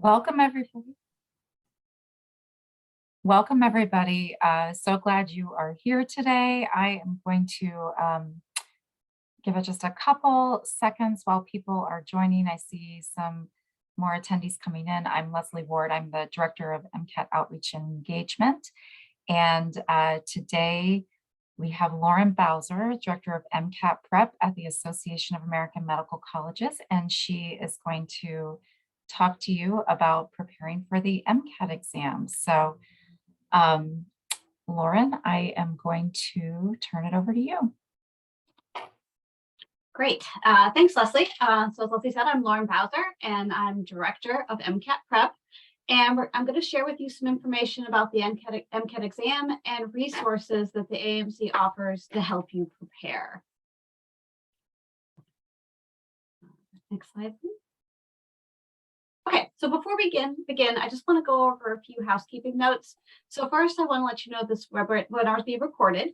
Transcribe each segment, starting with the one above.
Welcome, everybody. Welcome, everybody. So glad you are here today. I am going to give it just a couple seconds while people are joining. I see some more attendees coming in. I'm Leslie Ward. I'm the Director of MCAT Outreach and Engagement. And today we have Lauren Bowser, Director of MCAT Prep at the Association of American Medical Colleges, and she is going to talk to you about preparing for the MCAT exam. So Lauren, I am going to turn it over to you. Great. Thanks, Leslie. So as Leslie said, I'm Lauren Bowser, and I'm Director of MCAT Prep. And I'm going to share with you some information about the MCAT exam and resources that the AAMC offers to help you prepare. Next slide, please. Okay, so before we begin, I just want to go over a few housekeeping notes. So first, I want to let you know this webinar is being recorded,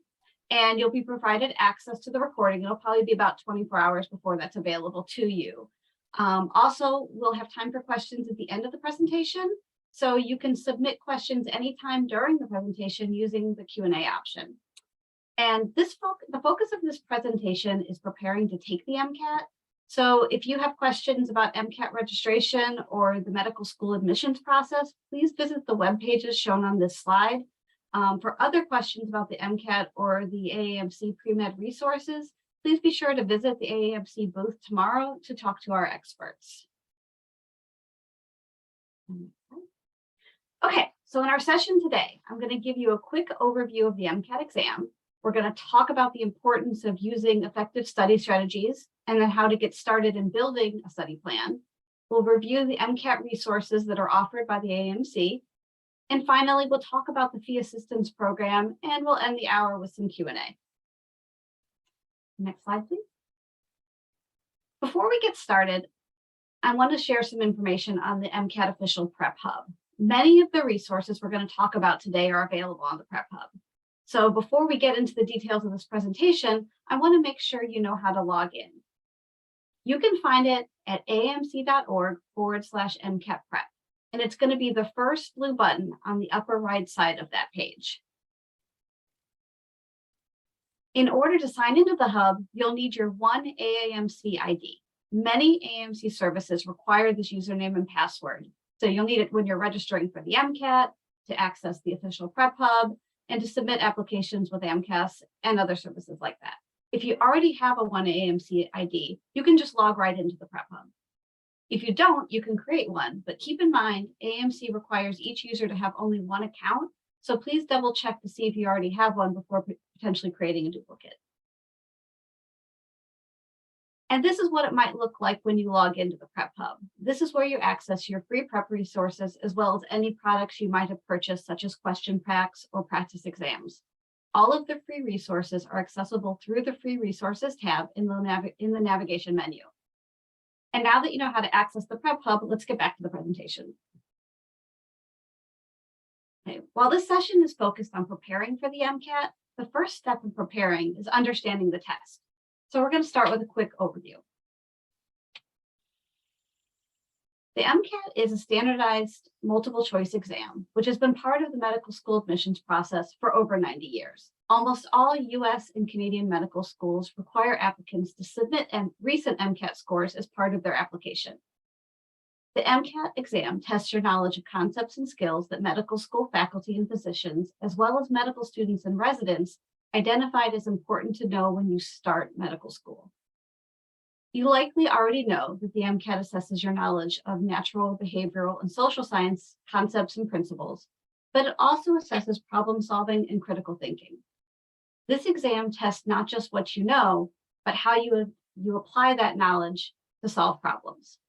and you'll be provided access to the recording. It'll probably be about 24 hours before that's available to you. Also, we'll have time for questions at the end of the presentation, so you can submit questions anytime during the presentation using the Q&A option. And the focus of this presentation is preparing to take the MCAT. So if you have questions about MCAT registration or the medical school admissions process, please visit the web pages shown on this slide. For other questions about the MCAT or the AAMC pre-med resources, please be sure to visit the AAMC booth tomorrow to talk to our experts. Okay, so in our session today, I'm going to give you a quick overview of the MCAT exam. We're going to talk about the importance of using effective study strategies and then how to get started in building a study plan. We'll review the MCAT resources that are offered by the AAMC. And finally, we'll talk about the Fee Assistance Program, and we'll end the hour with some Q&A. Next slide, please. Before we get started, I want to share some information on the MCAT Official Prep Hub. Many of the resources we're going to talk about today are available on the Prep Hub. So before we get into the details of this presentation, I want to make sure you know how to log in. You can find it at aamc.org/MCAT Prep, and it's going to be the first blue button on the upper right side of that page. In order to sign into the hub, you'll need your one AAMC ID. Many AAMC services require this username and password, so you'll need it when you're registering for the MCAT, to access the official Prep Hub, and to submit applications with AMCAS and other services like that. If you already have a one AAMC ID, you can just log right into the Prep Hub. If you don't, you can create one, but keep in mind, AAMC requires each user to have only one account, so please double check to see if you already have one before potentially creating a duplicate. And this is what it might look like when you log into the Prep Hub. This is where you access your free prep resources, as well as any products you might have purchased, such as question packs or practice exams. All of the free resources are accessible through the Free Resources tab in the navigation menu. And now that you know how to access the Prep Hub, let's get back to the presentation. Okay. While this session is focused on preparing for the MCAT, the first step in preparing is understanding the test. So we're going to start with a quick overview. The MCAT is a standardized multiple choice exam, which has been part of the medical school admissions process for over 90 years. Almost all US and Canadian medical schools require applicants to submit recent MCAT scores as part of their application. The MCAT exam tests your knowledge of concepts and skills that medical school faculty and physicians, as well as medical students and residents, identified as important to know when you start medical school. You likely already know that the MCAT assesses your knowledge of natural, behavioral, and social science concepts and principles, but it also assesses problem solving and critical thinking. This exam tests not just what you know, but how you apply that knowledge to solve problems.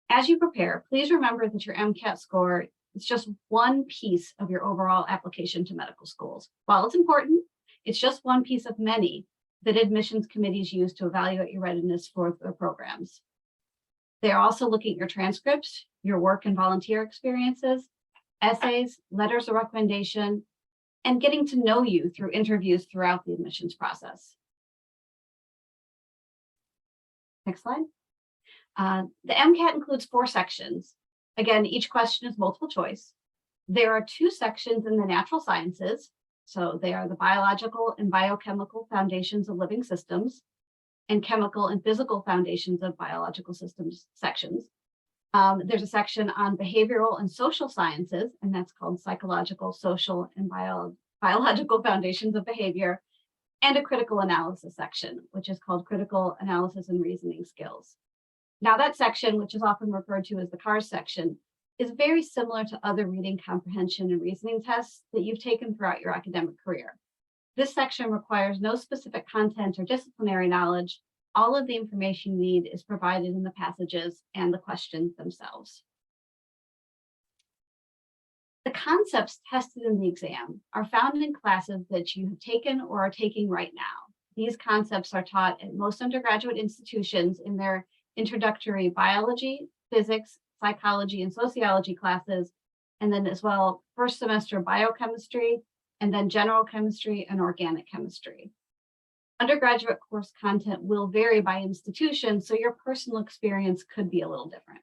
As you prepare, please remember that your MCAT score is just one piece of your overall application to medical schools. While it's important, it's just one piece of many that admissions committees use to evaluate your readiness for their programs. They're also looking at your transcripts, your work and volunteer experiences, essays, letters of recommendation, and getting to know you through interviews throughout the admissions process. Next slide. The MCAT includes 4 sections. Again, each question is multiple choice. There are 2 sections in the natural sciences. So they are the biological and biochemical foundations of living systems and chemical and physical foundations of biological systems sections. There's a section on behavioral and social sciences, and that's called psychological, social, and biological foundations of behavior, and a critical analysis section, which is called critical analysis and reasoning skills. Now that section, which is often referred to as the CARS section, is very similar to other reading comprehension and reasoning tests that you've taken throughout your academic career. This section requires no specific content or disciplinary knowledge. All of the information you need is provided in the passages and the questions themselves. The concepts tested in the exam are found in classes that you have taken or are taking right now. These concepts are taught at most undergraduate institutions in their introductory biology, physics, psychology, and sociology classes, and then as well first semester biochemistry, and then general chemistry and organic chemistry. Undergraduate course content will vary by institution, so your personal experience could be a little different.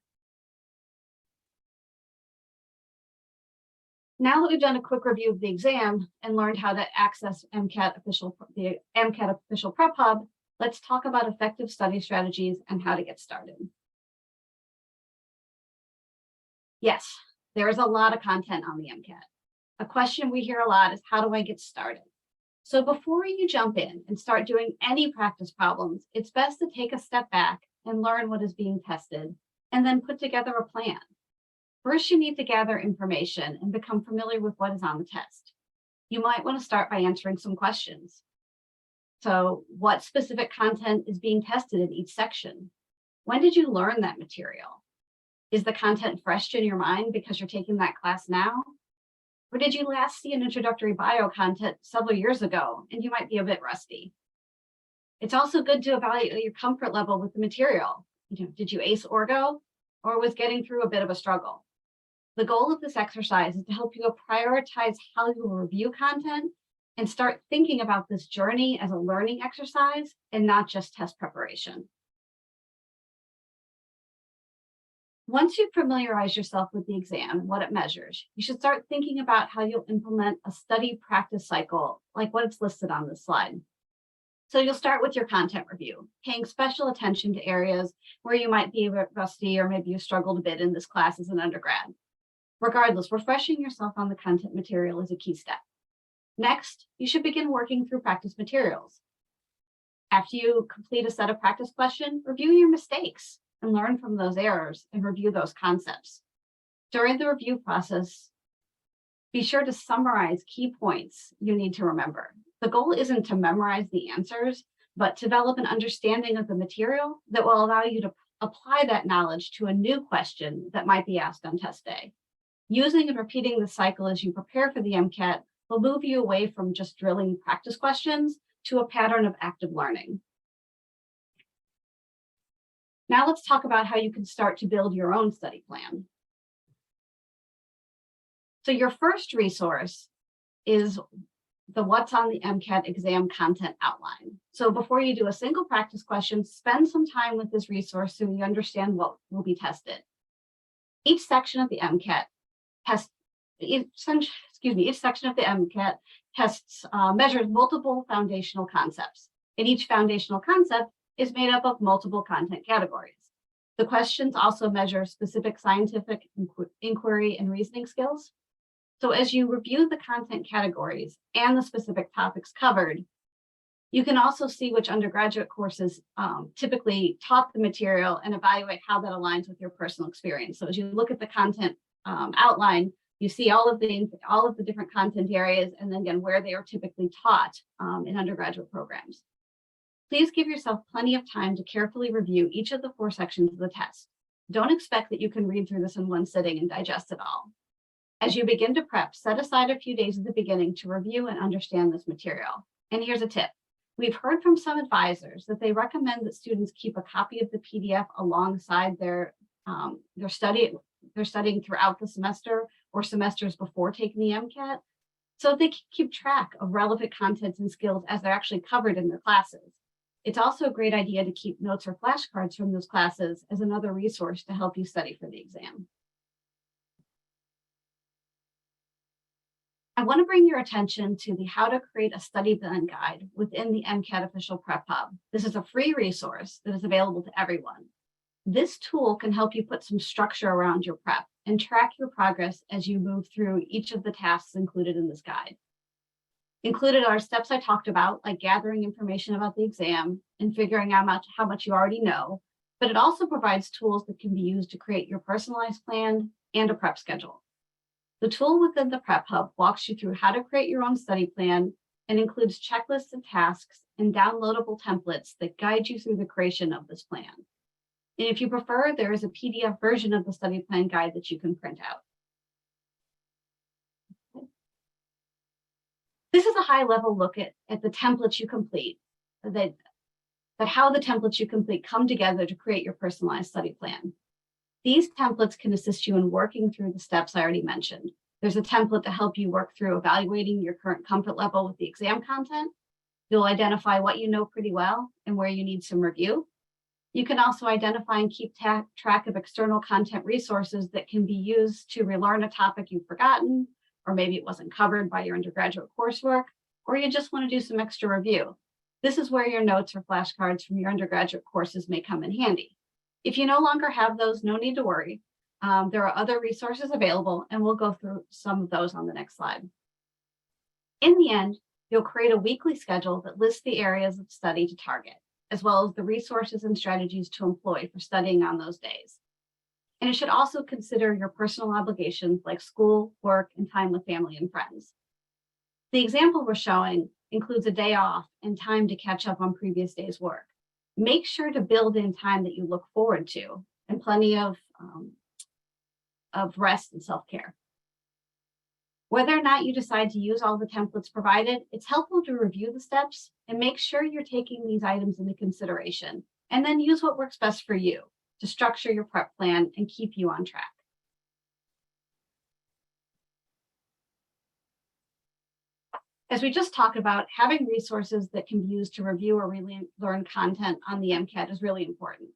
Now that we've done a quick review of the exam and learned how to access the MCAT Official Prep Hub, let's talk about effective study strategies and how to get started. Yes, there is a lot of content on the MCAT. A question we hear a lot is, how do I get started? So before you jump in and start doing any practice problems, it's best to take a step back and learn what is being tested, and then put together a plan. First, you need to gather information and become familiar with what is on the test. You might want to start by answering some questions. So, what specific content is being tested in each section? When did you learn that material? Is the content fresh in your mind because you're taking that class now? Or did you last see an introductory bio content several years ago and you might be a bit rusty? It's also good to evaluate your comfort level with the material. Did you ace Orgo, or was getting through a bit of a struggle? The goal of this exercise is to help you prioritize how you will review content and start thinking about this journey as a learning exercise and not just test preparation. Once you familiarize yourself with the exam and what it measures, you should start thinking about how you'll implement a study practice cycle like what it's listed on this slide. So you'll start with your content review, paying special attention to areas where you might be a bit rusty or maybe you struggled a bit in this class as an undergrad. Regardless, refreshing yourself on the content material is a key step. Next, you should begin working through practice materials. After you complete a set of practice questions, review your mistakes and learn from those errors and review those concepts. During the review process, be sure to summarize key points you need to remember. The goal isn't to memorize the answers, but to develop an understanding of the material that will allow you to apply that knowledge to a new question that might be asked on test day. Using and repeating the cycle as you prepare for the MCAT will move you away from just drilling practice questions to a pattern of active learning. Now let's talk about how you can start to build your own study plan. So your first resource is the What's on the MCAT exam content outline. So before you do a single practice question, spend some time with this resource so you understand what will be tested. Each section of the MCAT measures multiple foundational concepts, and each foundational concept is made up of multiple content categories. The questions also measure specific scientific inquiry and reasoning skills. So as you review the content categories and the specific topics covered, you can also see which undergraduate courses typically taught the material and evaluate how that aligns with your personal experience. So as you look at the content outline, you see all of the different content areas, and then again where they are typically taught in undergraduate programs. Please give yourself plenty of time to carefully review each of the 4 sections of the test. Don't expect that you can read through this in one sitting and digest it all. As you begin to prep, set aside a few days at the beginning to review and understand this material. And here's a tip. We've heard from some advisors that they recommend that students keep a copy of the PDF alongside their studying throughout the semester or semesters before taking the MCAT, so they can keep track of relevant contents and skills as they're actually covered in their classes. It's also a great idea to keep notes or flashcards from those classes as another resource to help you study for the exam. I want to bring your attention to the How to Create a Study Plan Guide within the MCAT Official Prep Hub. This is a free resource that is available to everyone. This tool can help you put some structure around your prep and track your progress as you move through each of the tasks included in this guide. Included are steps I talked about, like gathering information about the exam and figuring out how much you already know, but it also provides tools that can be used to create your personalized plan and a prep schedule. The tool within the Prep Hub walks you through how to create your own study plan and includes checklists and tasks and downloadable templates that guide you through the creation of this plan. And if you prefer, there is a PDF version of the study plan guide that you can print out. This is a high-level look at the templates you complete, how the templates you complete come together to create your personalized study plan. These templates can assist you in working through the steps I already mentioned. There's a template to help you work through evaluating your current comfort level with the exam content. You'll identify what you know pretty well and where you need some review. You can also identify and keep track of external content resources that can be used to relearn a topic you've forgotten, or maybe it wasn't covered by your undergraduate coursework, or you just want to do some extra review. This is where your notes or flashcards from your undergraduate courses may come in handy. If you no longer have those, no need to worry. There are other resources available, and we'll go through some of those on the next slide. In the end, you'll create a weekly schedule that lists the areas of study to target, as well as the resources and strategies to employ for studying on those days. And it should also consider your personal obligations like school, work, and time with family and friends. The example we're showing includes a day off and time to catch up on previous day's work. Make sure to build in time that you look forward to and plenty of rest and self-care. Whether or not you decide to use all the templates provided, it's helpful to review the steps and make sure you're taking these items into consideration, and then use what works best for you to structure your prep plan and keep you on track. As we just talked about, having resources that can be used to review or relearn content on the MCAT is really important.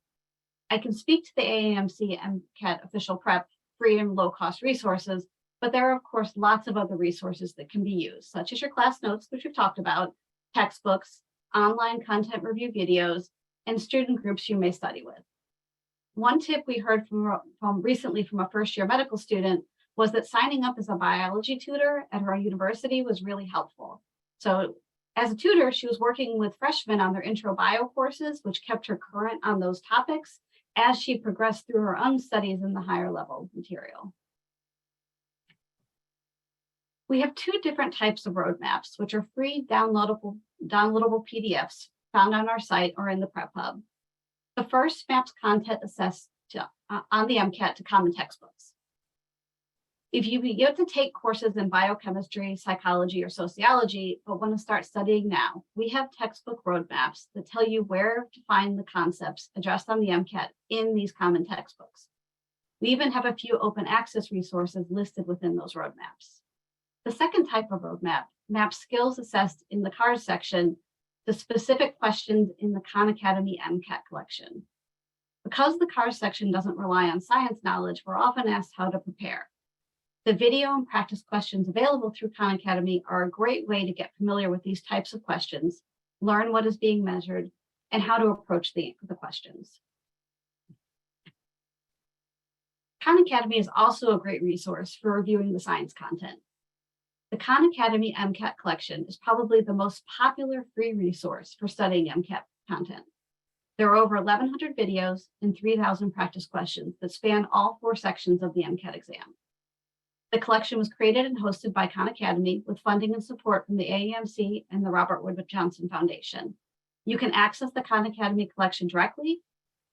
I can speak to the AAMC MCAT Official Prep free and low-cost resources, but there are, of course, lots of other resources that can be used, such as your class notes, which we've talked about, textbooks, online content review videos, and student groups you may study with. One tip we heard recently from a first-year medical student was that signing up as a biology tutor at her university was really helpful. So as a tutor, she was working with freshmen on their intro bio courses, which kept her current on those topics as she progressed through her own studies in the higher level material. We have two different types of roadmaps, which are free downloadable PDFs found on our site or in the Prep Hub. The first maps content assessed on the MCAT to common textbooks. If you begin to take courses in biochemistry, psychology, or sociology, but want to start studying now, we have textbook roadmaps that tell you where to find the concepts addressed on the MCAT in these common textbooks. We even have a few open access resources listed within those roadmaps. The second type of roadmap maps skills assessed in the CARS section to specific questions in the Khan Academy MCAT collection. Because the CARS section doesn't rely on science knowledge, we're often asked how to prepare. The video and practice questions available through Khan Academy are a great way to get familiar with these types of questions, learn what is being measured, and how to approach the questions. Khan Academy is also a great resource for reviewing the science content. The Khan Academy MCAT collection is probably the most popular free resource for studying MCAT content. There are over 1,100 videos and 3,000 practice questions that span all 4 sections of the MCAT exam. The collection was created and hosted by Khan Academy with funding and support from the AAMC and the Robert Wood Johnson Foundation. You can access the Khan Academy collection directly,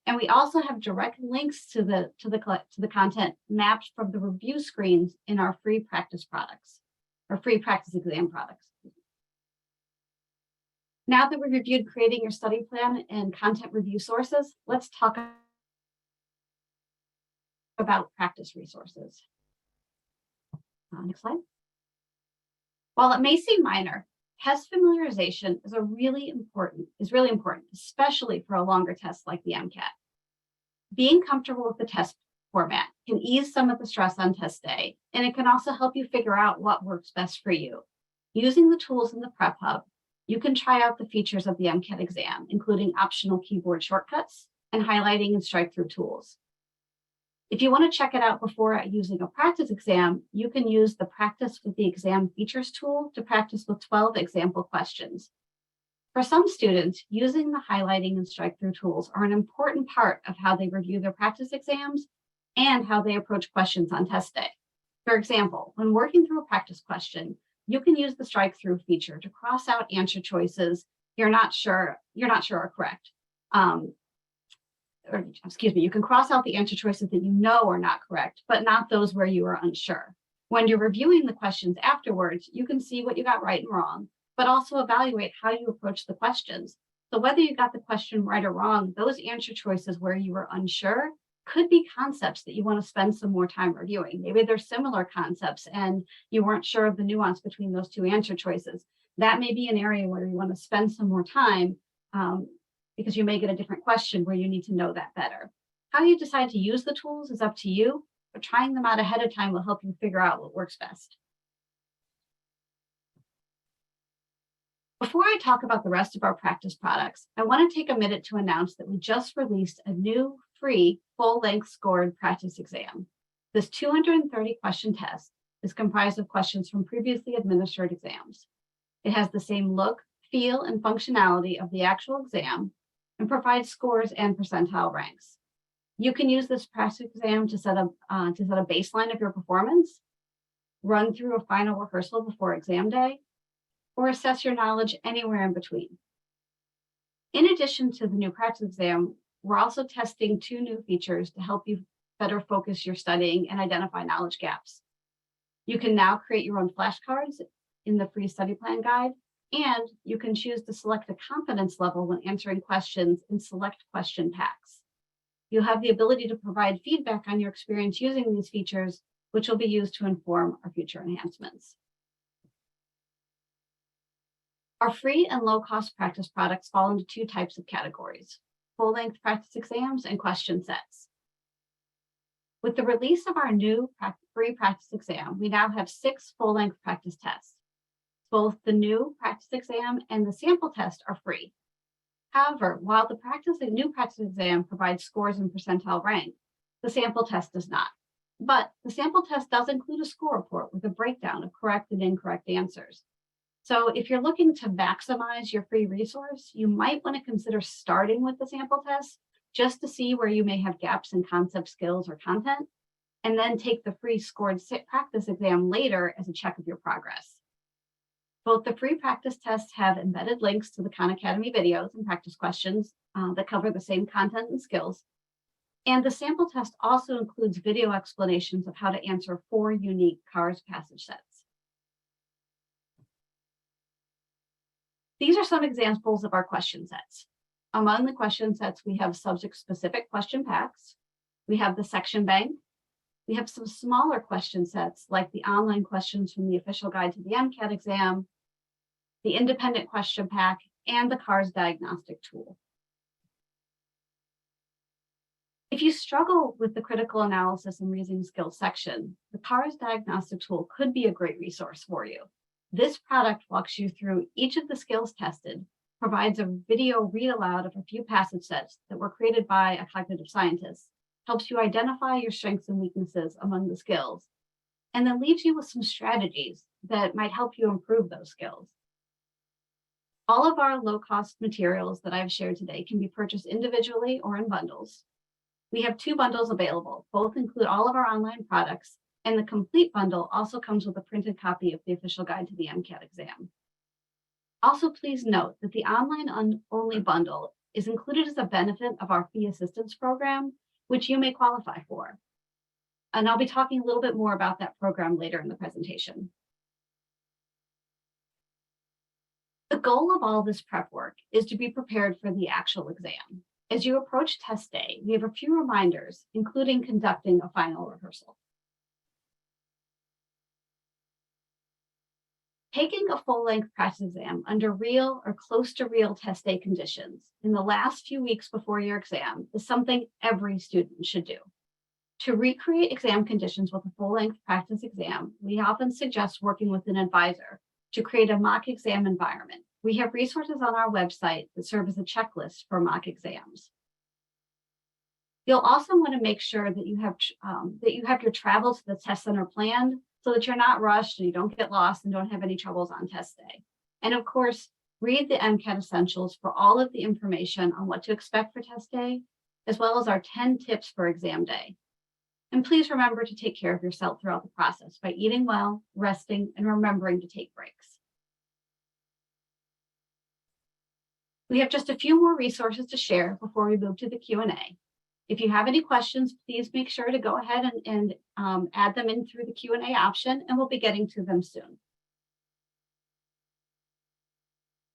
and we also have direct links to the content mapped from the review screens in our free practice products, or free practice exam products. Now that we've reviewed creating your study plan and content review sources, let's talk about practice resources. Next slide. While it may seem minor, test familiarization is really important, especially for a longer test like the MCAT. Being comfortable with the test format can can ease some of the stress on test day, and it can also help you figure out what works best for you. Using the tools in the Prep Hub, you can try out the features of the MCAT exam, including optional keyboard shortcuts and highlighting and strike-through tools. If you want to check it out before using a practice exam, you can use the Practice with the Exam Features tool to practice with 12 example questions. For some students, using the highlighting and strike-through tools are an important part of how they review their practice exams and how they approach questions on test day. For example, when working through a practice question, you can use the strike-through feature to cross out answer choices you're not sure are correct. You can cross out the answer choices that you know are not correct, but not those where you are unsure. When you're reviewing the questions afterwards, you can see what you got right and wrong, but also evaluate how you approach the questions. So whether you got the question right or wrong, those answer choices where you were unsure could be concepts that you want to spend some more time reviewing. Maybe they're similar concepts and you weren't sure of the nuance between those two answer choices. That may be an area where you want to spend some more time because you may get a different question where you need to know that better. How you decide to use the tools is up to you, but trying them out ahead of time will help you figure out what works best. Before I talk about the rest of our practice products, I want to take a minute to announce that we just released a new free full-length scored practice exam. This 230 question test is comprised of questions from previously administered exams. It has the same look, feel, and functionality of the actual exam and provides scores and percentile ranks. You can use this practice exam to set a baseline of your performance, run through a final rehearsal before exam day, or assess your knowledge anywhere in between. In addition to the new practice exam, we're also testing 2 new features to help you better focus your studying and identify knowledge gaps. You can now create your own flashcards in the free study plan guide, and you can choose to select a confidence level when answering questions in select question packs. You'll have the ability to provide feedback on your experience using these features, which will be used to inform our future enhancements. Our free and low-cost practice products fall into 2 types of categories: full-length practice exams and question sets. With the release of our new free practice exam, we now have 6 full-length practice tests. Both the new practice exam and the sample test are free. However, while the new practice exam provides scores and percentile rank, the sample test does not. But the sample test does include a score report with a breakdown of correct and incorrect answers. So if you're looking to maximize your free resource, you might want to consider starting with the sample test just to see where you may have gaps in concept, skills, or content, and then take the free scored practice exam later as a check of your progress. Both the free practice tests have embedded links to the Khan Academy videos and practice questions that cover the same content and skills. And the sample test also includes video explanations of how to answer 4 unique CARS passage sets. These are some examples of our question sets. Among the question sets, we have subject-specific question packs. We have the section bank. We have some smaller question sets like the online questions from the official guide to the MCAT exam, the independent question pack, and the CARS diagnostic tool. If you struggle with the critical analysis and reasoning skills section, the CARS diagnostic tool could be a great resource for you. This product walks you through each of the skills tested, provides a video read aloud of a few passage sets that were created by a cognitive scientist, helps you identify your strengths and weaknesses among the skills, and then leaves you with some strategies that might help you improve those skills. All of our low-cost materials that I've shared today can be purchased individually or in bundles. We have 2 bundles available. Both include all of our online products, and the complete bundle also comes with a printed copy of the official guide to the MCAT exam. Also, please note that the online-only bundle is included as a benefit of our Fee Assistance Program, which you may qualify for. And I'll be talking a little bit more about that program later in the presentation. The goal of all this prep work is to be prepared for the actual exam. As you approach test day, we have a few reminders, including conducting a final rehearsal. Taking a full-length practice exam under real or close to real test day conditions in the last few weeks before your exam is something every student should do. To recreate exam conditions with a full-length practice exam, we often suggest working with an advisor to create a mock exam environment. We have resources on our website that serve as a checklist for mock exams. You'll also want to make sure that you have your travel to the test center planned so that you're not rushed and you don't get lost and don't have any troubles on test day. And of course, read the MCAT Essentials for all of the information on what to expect for test day, as well as our 10 tips for exam day. And please remember to take care of yourself throughout the process by eating well, resting, and remembering to take breaks. We have just a few more resources to share before we move to the Q&A. If you have any questions, please make sure to go ahead and add them in through the Q&A option, and we'll be getting to them soon.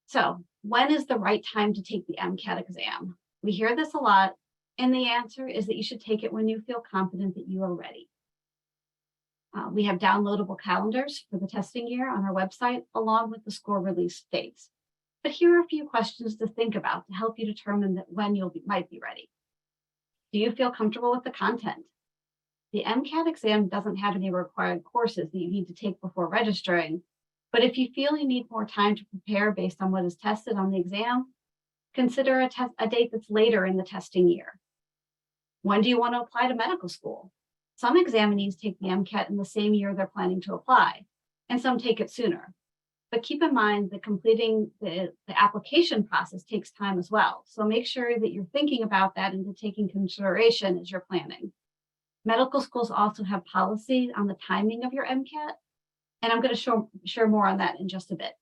So, when is the right time to take the MCAT exam? We hear this a lot, and the answer is that you should take it when you feel confident that you are ready. We have downloadable calendars for the testing year on our website, along with the score release dates. But here are a few questions to think about to help you determine that when you might be ready. Do you feel comfortable with the content? The MCAT exam doesn't have any required courses that you need to take before registering, but if you feel you need more time to prepare based on what is tested on the exam, consider a date that's later in the testing year. When do you want to apply to medical school? Some examinees take the MCAT in the same year they're planning to apply, and some take it sooner. But keep in mind that completing the application process takes time as well. So make sure that you're thinking about that and taking consideration as you're planning. Medical schools also have policy on the timing of your MCAT, and I'm going to share more on that in just a bit.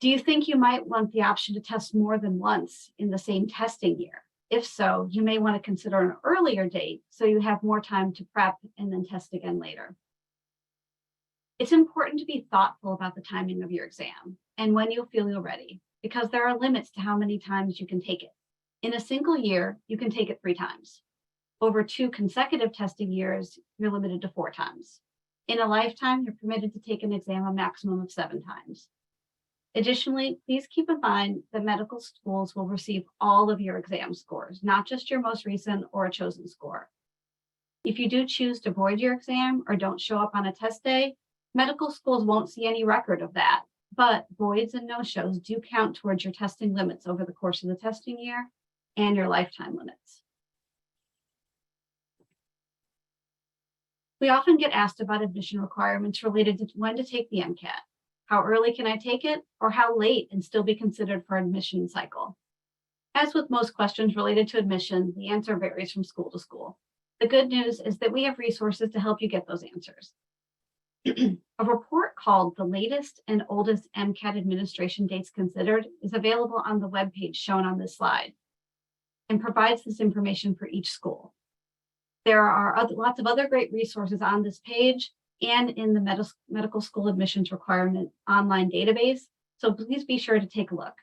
Do you think you might want the option to test more than once in the same testing year? If so, you may want to consider an earlier date so you have more time to prep and then test again later. It's important to be thoughtful about the timing of your exam and when you'll feel you're ready, because there are limits to how many times you can take it. In a single year, you can take it 3 times. Over 2 consecutive testing years, you're limited to 4 times. In a lifetime, you're permitted to take an exam a maximum of 7 times. Additionally, please keep in mind that medical schools will receive all of your exam scores, not just your most recent or a chosen score. If you do choose to void your exam or don't show up on a test day, medical schools won't see any record of that, but voids and no-shows do count towards your testing limits over the course of the testing year and your lifetime limits. We often get asked about admission requirements related to when to take the MCAT. How early can I take it, or how late and still be considered for admission cycle? As with most questions related to admission, the answer varies from school to school. The good news is that we have resources to help you get those answers. A report called The Latest and Oldest MCAT Administration Dates Considered is available on the webpage shown on this slide and provides this information for each school. There are lots of other great resources on this page and in the medical school admissions requirement online database, so please be sure to take a look.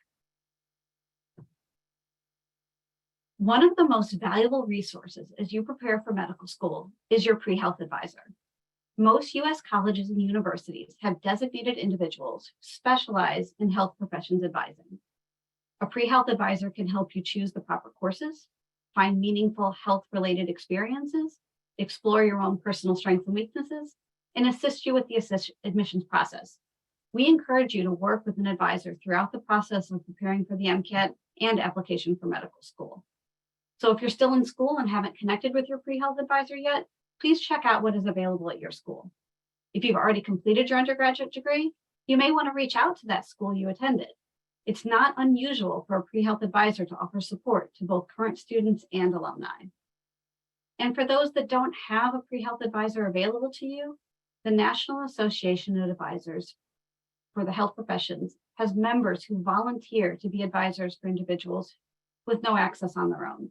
One of the most valuable resources as you prepare for medical school is your pre-health advisor. Most U.S. colleges and universities have designated individuals who specialize in health professions advising. A pre-health advisor can help you choose the proper courses, find meaningful health-related experiences, explore your own personal strengths and weaknesses, and assist you with the admissions process. We encourage you to work with an advisor throughout the process of preparing for the MCAT and application for medical school. So if you're still in school and haven't connected with your pre-health advisor yet, please check out what is available at your school. If you've already completed your undergraduate degree, you may want to reach out to that school you attended. It's not unusual for a pre-health advisor to offer support to both current students and alumni. And for those that don't have a pre-health advisor available to you, the National Association of Advisors for the Health Professions has members who volunteer to be advisors for individuals with no access on their own.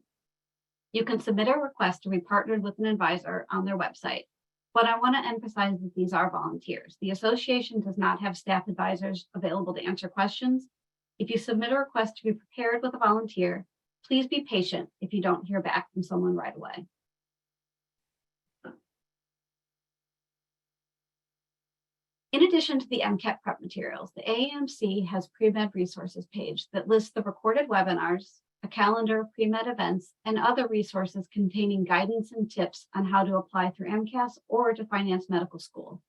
You can submit a request to be partnered with an advisor on their website, but I want to emphasize that these are volunteers. The association does not have staff advisors available to answer questions. If you submit a request to be paired with a volunteer, please be patient if you don't hear back from someone right away. In addition to the MCAT prep materials, the AAMC has pre-med resources page that lists the recorded webinars, a calendar of pre-med events, and other resources containing guidance and tips on how to apply through MCAS or to finance medical school.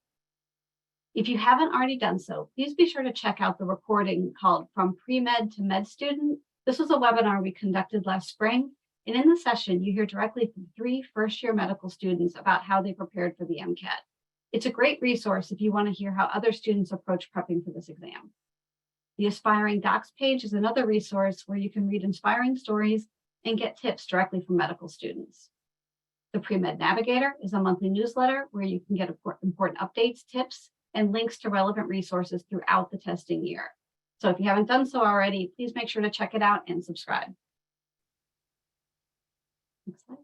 If you haven't already done so, please be sure to check out the recording called From Pre-Med to Med Student. This was a webinar we conducted last spring, and in the session, you hear directly from 3 first-year medical students about how they prepared for the MCAT. It's a great resource if you want to hear how other students approach prepping for this exam. The Aspiring Docs page is another resource where you can read inspiring stories and get tips directly from medical students. The Pre-Med Navigator is a monthly newsletter where you can get important updates, tips, and links to relevant resources throughout the testing year. So if you haven't done so already, please make sure to check it out and subscribe. Next slide.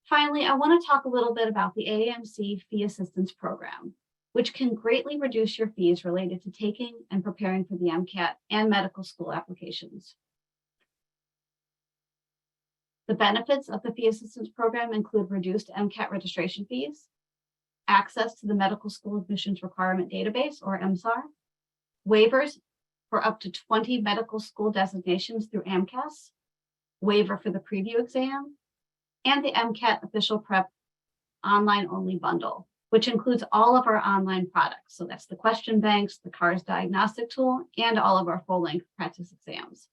Finally, I want to talk a little bit about the AAMC Fee Assistance Program, which can greatly reduce your fees related to taking and preparing for the MCAT and medical school applications. The benefits of the Fee Assistance Program include reduced MCAT registration fees, access to the Medical School Admissions Requirement Database, or MSAR, waivers for up to 20 medical school designations through AMCAS, waiver for the preview exam, and the MCAT Official Prep online-only bundle, which includes all of our online products. So that's the question banks, the CARS diagnostic tool, and all of our full-length practice exams.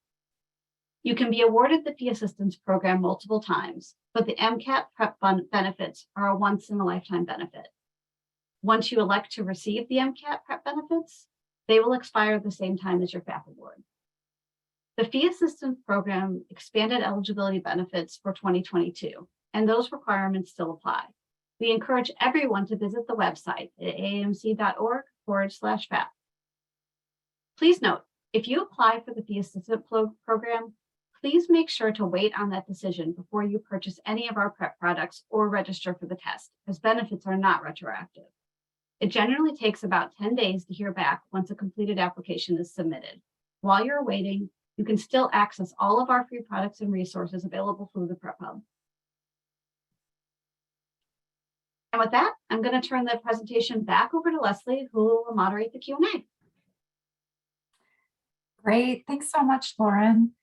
You can be awarded the Fee Assistance Program multiple times, but the MCAT Prep Fund benefits are a once-in-a-lifetime benefit. Once you elect to receive the MCAT Prep benefits, they will expire at the same time as your FAP award. The Fee Assistance Program expanded eligibility benefits for 2022, and those requirements still apply. We encourage everyone to visit the website at aamc.org/FAP. Please note, if you apply for the Fee Assistance Program, please make sure to wait on that decision before you purchase any of our prep products or register for the test, as benefits are not retroactive. It generally takes about 10 days to hear back once a completed application is submitted. While you're waiting, you can still access all of our free products and resources available through the Prep Hub. And with that, I'm going to turn the presentation back over to Leslie, who will moderate the Q&A. Great. Thanks so much, Lauren.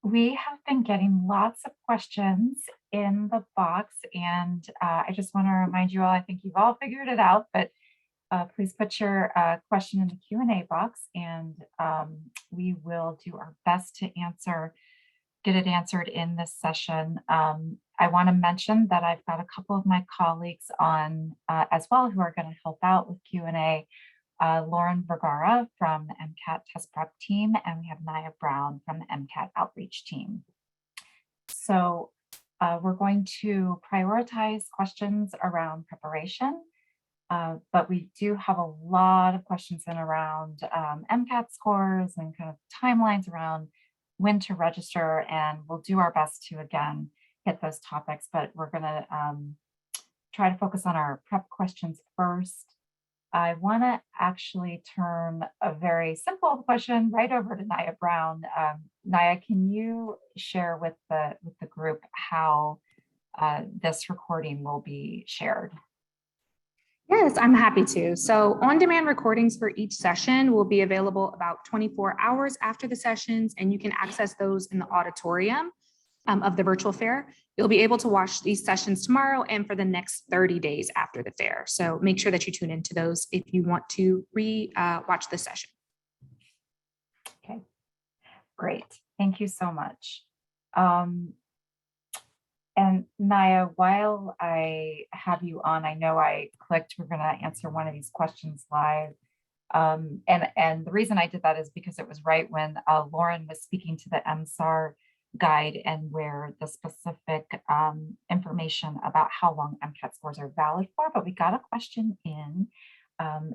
We have been getting lots of questions in the box, and I just want to remind you all, I think you've all figured it out, but please put your question in the Q&A box, and we will do our best to get it answered in this session. I want to mention that I've got a couple of my colleagues on as well who are going to help out with Q&A. Lauren Vergara from the MCAT Test Prep team, and we have Naya Brown from the MCAT Outreach team. So we're going to prioritize questions around preparation, but we do have a lot of questions in around MCAT scores and kind of timelines around when to register, and we'll do our best to, again, hit those topics, but we're going to try to focus on our prep questions first. I want to actually turn a very simple question right over to Naya Brown. Naya, can you share with the group how this recording will be shared? Yes, I'm happy to. So on-demand recordings for each session will be available about 24 hours after the sessions, and you can access those in the auditorium of the virtual fair. You'll be able to watch these sessions tomorrow and for the next 30 days after the fair. So make sure that you tune into those if you want to watch the session. Okay, great. Thank you so much. And Naya, while I have you on, I know I clicked, we're going to answer one of these questions live. And the reason I did that is because it was right when Lauren was speaking to the MSAR guide and where the specific information about how long MCAT scores are valid for, but we got a question in.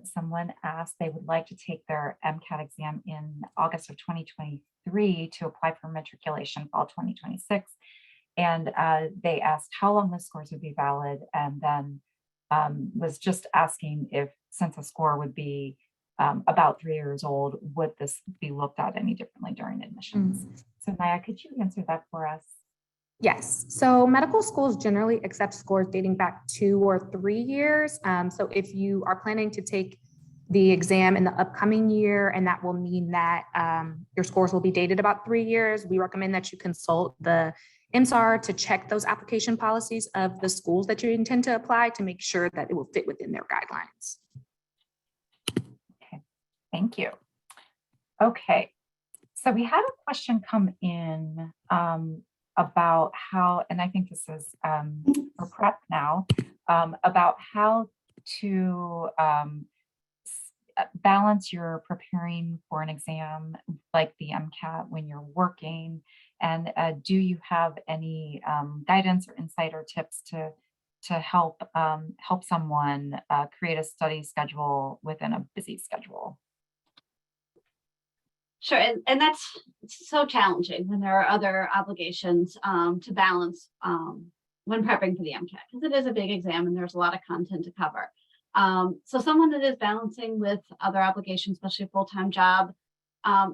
Someone asked they would like to take their MCAT exam in August of 2023 to apply for matriculation fall 2026. And they asked how long the scores would be valid, and then was just asking if, since a score would be about 3 years old, would this be looked at any differently during admissions? So Naya, could you answer that for us? Yes. So medical schools generally accept scores dating back 2 or 3 years. So if you are planning to take the exam in the upcoming year, and that will mean that your scores will be dated about 3 years. We recommend that you consult the MSAR to check those application policies of the schools that you intend to apply to make sure that it will fit within their guidelines. Okay, thank you. Okay, so we had a question come in about how, and I think this is for prep now, about how to balance your preparing for an exam like the MCAT when you're working, and do you have any guidance or insight or tips to help someone create a study schedule within a busy schedule? Sure, and that's so challenging when there are other obligations to balance when prepping for the MCAT, because it is a big exam and there's a lot of content to cover. So someone that is balancing with other obligations, especially a full-time job,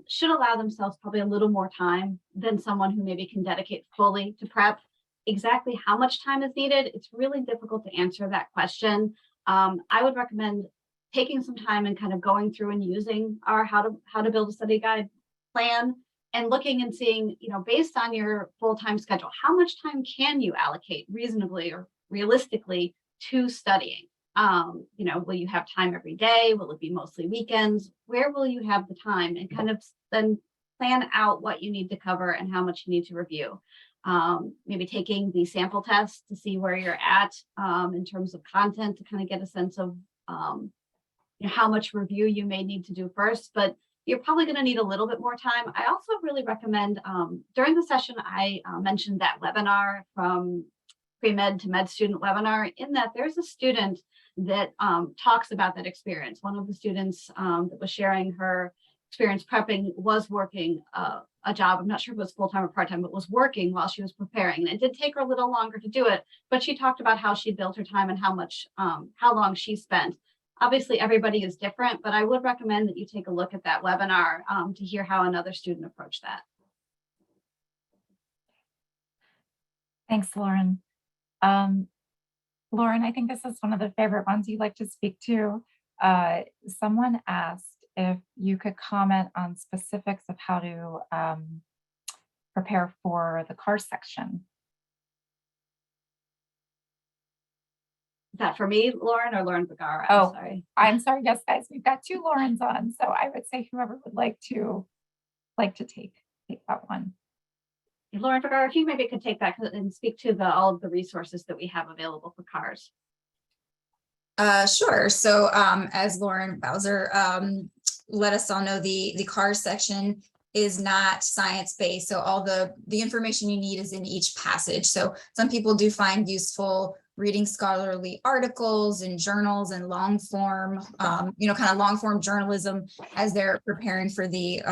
should allow themselves probably a little more time than someone who maybe can dedicate fully to prep. Exactly how much time is needed, it's really difficult to answer that question. I would recommend taking some time and kind of going through and using our how to build a study guide plan and looking and seeing, based on your full-time schedule, how much time can you allocate reasonably or realistically to studying? Will you have time every day? Will it be mostly weekends? Where will you have the time? And kind of then plan out what you need to cover and how much you need to review. Maybe taking the sample test to see where you're at in terms of content to kind of get a sense of how much review you may need to do first, but you're probably going to need a little bit more time. I also really recommend during the session, I mentioned that webinar from pre-med to med student webinar, in that there's a student that talks about that experience. One of the students that was sharing her experience prepping was working a job. I'm not sure if it was full-time or part-time, but was working while she was preparing. And it did take her a little longer to do it, but she talked about how she built her time and how long she spent. Obviously, everybody is different, but I would recommend that you take a look at that webinar to hear how another student approached that. Thanks, Lauren. Lauren, I think this is one of the favorite ones you'd like to speak to. Someone asked if you could comment on specifics of how to prepare for the CAR section. Is that for me, Lauren, or Lauren Vergara? Oh, sorry. I'm sorry. Yes, guys, we've got 2 Laurens on, so I would say whoever would like to take that one. Lauren Vergara, if you maybe could take that and speak to all of the resources that we have available for CARs. Sure. So as Lauren Bowser let us all know, the CARS section is not science-based. So all the information you need is in each passage. So some people do find useful reading scholarly articles and journals and long form, kind of long form journalism as they're preparing for the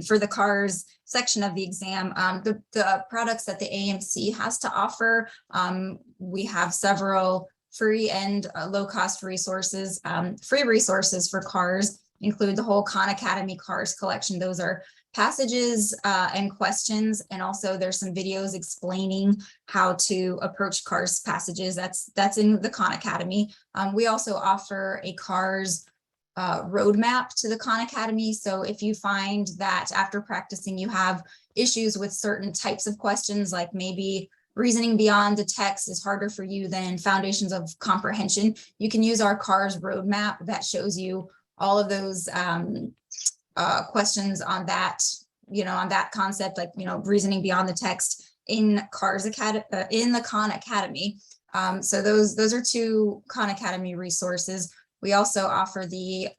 for the CARS section of the exam. The products that the AAMC has to offer, we have several free and low-cost resources. Free resources for CARS include the whole Khan Academy CARS collection. Those are passages and questions, and also there's some videos explaining how to approach CARS passages. That's in the Khan Academy. We also offer a CARS roadmap to the Khan Academy. So if you find that after practicing you have issues with certain types of questions, like maybe reasoning beyond the text is harder for you than foundations of comprehension, you can use our CARS roadmap that shows you all of those questions on that, on that concept, like, reasoning beyond the text in CARS Academy, in the Khan Academy. So those are 2 Khan Academy resources. We also offer the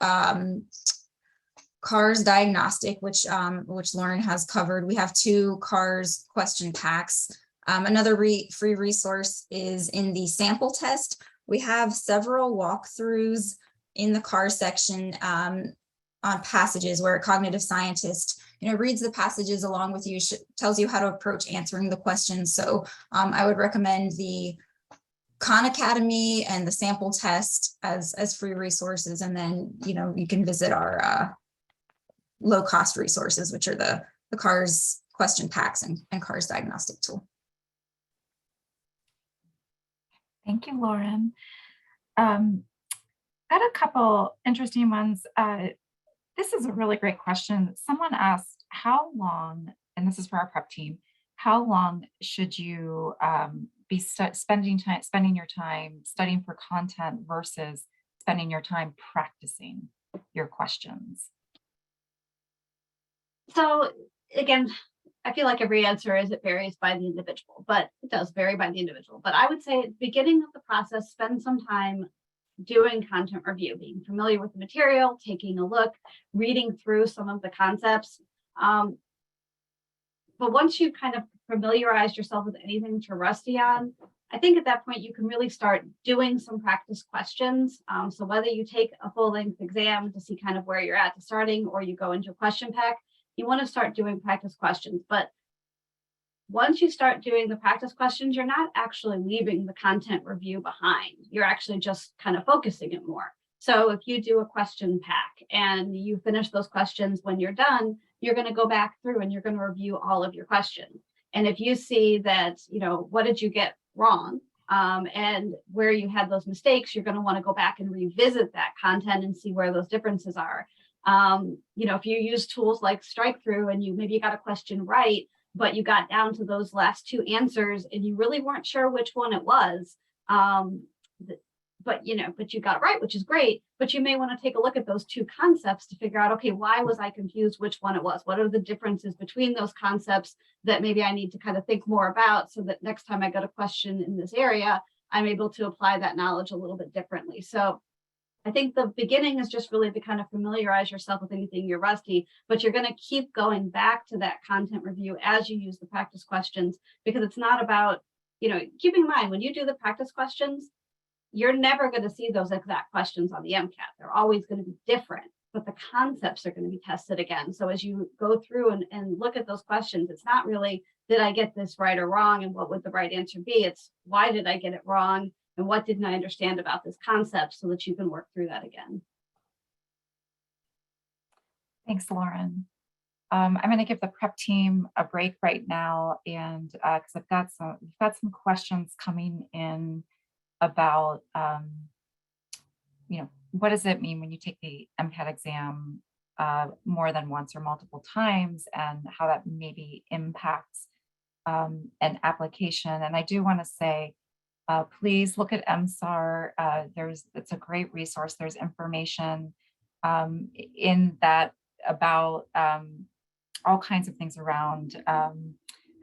CARS diagnostic, which Lauren has covered. We have 2 CARS question packs. Another free resource is in the sample test. We have several walkthroughs in the CARS section on passages where a cognitive scientist, reads the passages along with you, tells you how to approach answering the questions. So I would recommend the Khan Academy and the sample test as free resources. And then, you can visit our low-cost resources, which are the CARS question packs and CARS diagnostic tool. Thank you, Lauren. Got a couple interesting ones. This is a really great question. Someone asked, how long, and this is for our prep team, how long should you be spending your time studying for content versus spending your time practicing your questions? So again, I feel like every answer is it varies by the individual, but it does vary by the individual. But I would say at the beginning of the process, spend some time doing content review, being familiar with the material, taking a look, reading through some of the concepts. But once you kind of familiarized yourself with anything to rusty on, I think at that point you can really start doing some practice questions. So whether you take a full length exam to see kind of where you're at to starting, or you go into a question pack, you want to start doing practice questions. But once you start doing the practice questions, you're not actually leaving the content review behind. You're actually just kind of focusing it more. So if you do a question pack and you finish those questions, when you're done, you're going to go back through and you're going to review all of your questions. And if you see that, what did you get wrong, and where you had those mistakes, you're going to want to go back and revisit that content and see where those differences are. If you use tools like strike through and maybe you got a question right, but you got down to those last two answers and you really weren't sure which one it was. But you got it right, which is great. But you may want to take a look at those two concepts to figure out, okay, why was I confused which one it was? What are the differences between those concepts that maybe I need to kind of think more about, so that next time I got a question in this area, I'm able to apply that knowledge a little bit differently. So I think the beginning is just really to kind of familiarize yourself with anything you're rusty, but you're going to keep going back to that content review as you use the practice questions, because it's not about, keep in mind when you do the practice questions, you're never going to see those exact questions on the MCAT. They're always going to be different, but the concepts are going to be tested again. So as you go through and look at those questions, it's not really, did I get this right or wrong? And what would the right answer be? It's, why did I get it wrong? And what didn't I understand about this concept, so that you can work through that again. Thanks, Lauren. I'm going to give the prep team a break right now, and because we've got some questions coming in about, what does it mean when you take the MCAT exam more than once or multiple times, and how that maybe impacts an application. And I do want to say, please look at MSAR. It's a great resource. There's information in that about all kinds of things around kind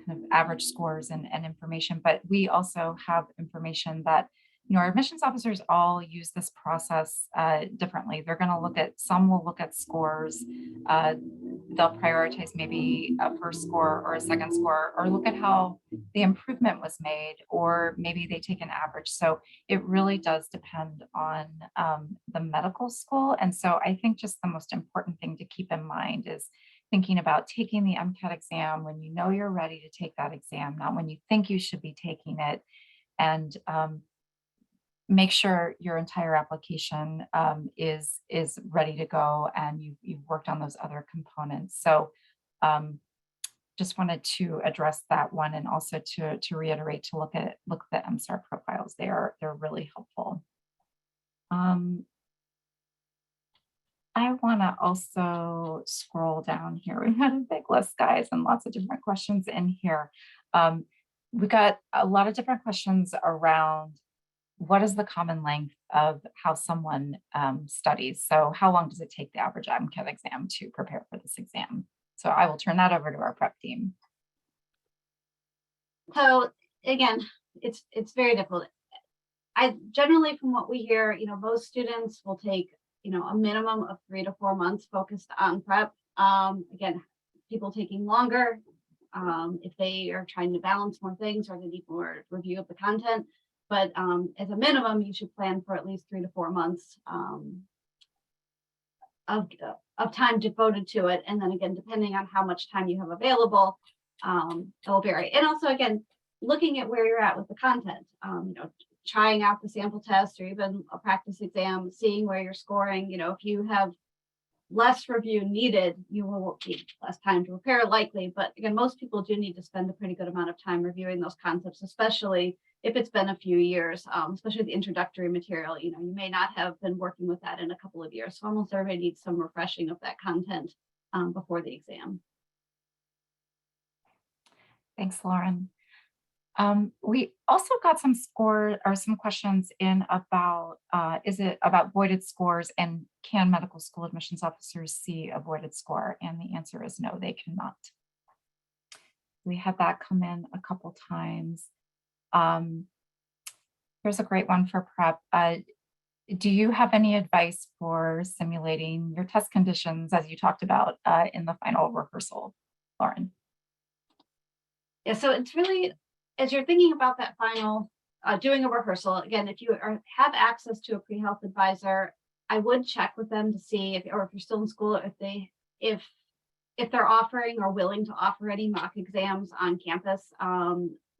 of average scores and information. But we also have information that, our admissions officers all use this process differently. They're going to look at, some will look at scores. They'll prioritize maybe a first score or a second score, or look at how the improvement was made, or maybe they take an average. So it really does depend on the medical school. And so I think just the most important thing to keep in mind is thinking about taking the MCAT exam when you know you're ready to take that exam, not when you think you should be taking it. And make sure your entire application is ready to go, and you've worked on those other components. So just wanted to address that one, and also to reiterate to look at the MSAR profiles. They're really helpful. I want to also scroll down here. We had a big list, guys, and lots of different questions in here. We got a lot of different questions around, what is the common length of how someone studies? So how long does it take the average MCAT exam to prepare for this exam? So I will turn that over to our prep team. So again, it's very difficult. I generally, from what we hear, most students will take, a minimum of 3 to 4 months focused on prep. Again, people taking longer if they are trying to balance more things, or they need more review of the content. But as a minimum, you should plan for at least 3 to 4 months of time devoted to it. And then again, depending on how much time you have available, it will vary. And also, again, looking at where you're at with the content, trying out the sample test or even a practice exam, seeing where you're scoring. If you have less review needed, you will need less time to prepare likely. But again, most people do need to spend a pretty good amount of time reviewing those concepts, especially if it's been a few years, especially the introductory material, you may not have been working with that in a couple of years. So almost everybody needs some refreshing of that content before the exam. Thanks, Lauren. We also got some questions in about, is it about voided scores, and can medical school admissions officers see a voided score? And the answer is no, they cannot. We had that come in a couple times. Here's a great one for prep. Do you have any advice for simulating your test conditions as you talked about in the final rehearsal, Lauren? Yeah, so it's really, as you're thinking about that final, doing a rehearsal, again, if you have access to a pre-health advisor, I would check with them to see if you're still in school, if they're offering or willing to offer any mock exams on campus.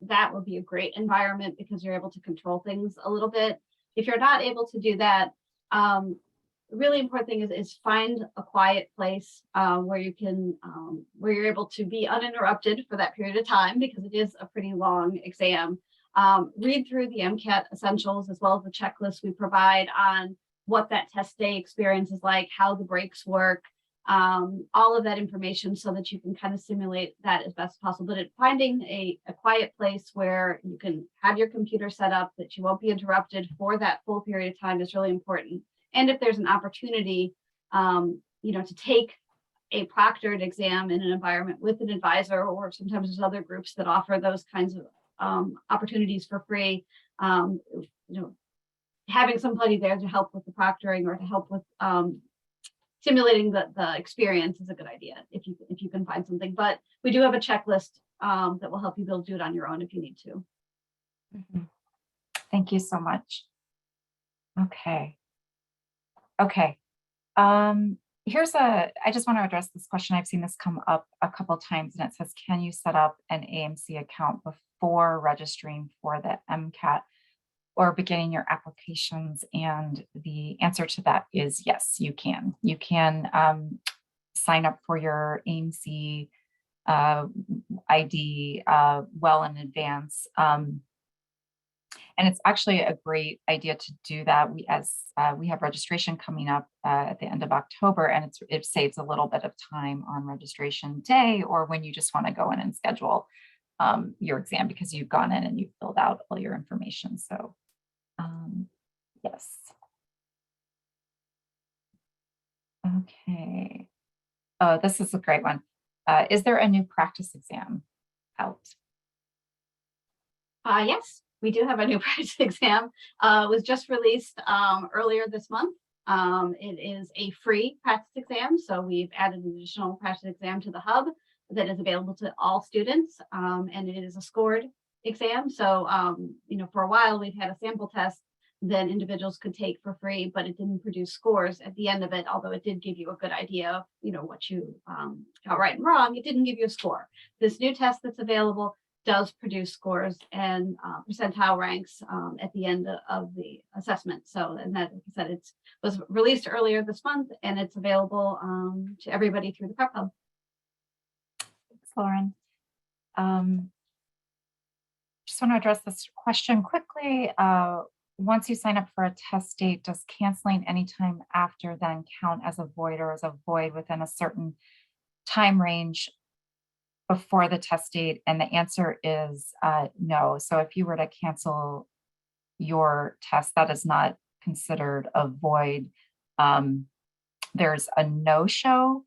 That would be a great environment because you're able to control things a little bit. If you're not able to do that, the really important thing is find a quiet place where you can, where you're able to be uninterrupted for that period of time, because it is a pretty long exam. Read through the MCAT essentials as well as the checklist we provide on what that test day experience is like, how the breaks work, all of that information, so that you can kind of simulate that as best as possible. But finding a quiet place where you can have your computer set up, that you won't be interrupted for that full period of time, is really important. And if there's an opportunity, to take a proctored exam in an environment with an advisor, or sometimes there's other groups that offer those kinds of opportunities for free, having somebody there to help with the proctoring or to help with simulating the experience is a good idea if you can find something. But we do have a checklist that will help you be able to do it on your own if you need to. Mm-hmm. Thank you so much. Okay. I just want to address this question. I've seen this come up a couple times, and it says, can you set up an AAMC account before registering for the MCAT or beginning your applications? And the answer to that is yes, you can. You can sign up for your AAMC ID well in advance. And it's actually a great idea to do that. We have registration coming up at the end of October, and it saves a little bit of time on registration day, or when you just want to go in and schedule your exam because you've gone in and you've filled out all your information. So yes. Okay. Oh, this is a great one. Is there a new practice exam out? Yes, we do have a new practice exam. It was just released earlier this month. It is a free practice exam. So we've added an additional practice exam to the hub that is available to all students. And it is a scored exam. So, for a while we've had a sample test that individuals could take for free, but it didn't produce scores at the end of it, although it did give you a good idea of, what you got right and wrong. It didn't give you a score. This new test that's available does produce scores and percentile ranks at the end of the assessment. So, and that, like I said, it was released earlier this month, and it's available to everybody through the Prep Hub. Thanks, Lauren. Just want to address this question quickly. Once you sign up for a test date, does canceling anytime after then count as a void, or as a void within a certain time range before the test date? And the answer is no. So if you were to cancel your test, that is not considered a void. There's a no-show.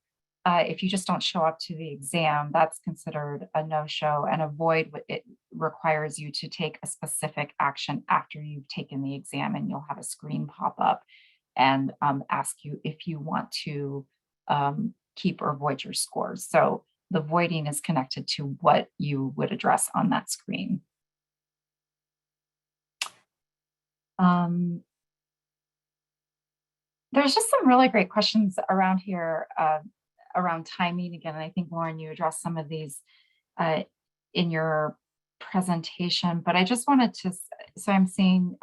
If you just don't show up to the exam, that's considered a no-show, and a void, it requires you to take a specific action after you've taken the exam, and you'll have a screen pop up and ask you if you want to keep or void your scores. So the voiding is connected to what you would address on that screen. There's just some really great questions around here around timing again. And I think, Lauren, you addressed some of these in your presentation, but I just wanted to, so I'm saying,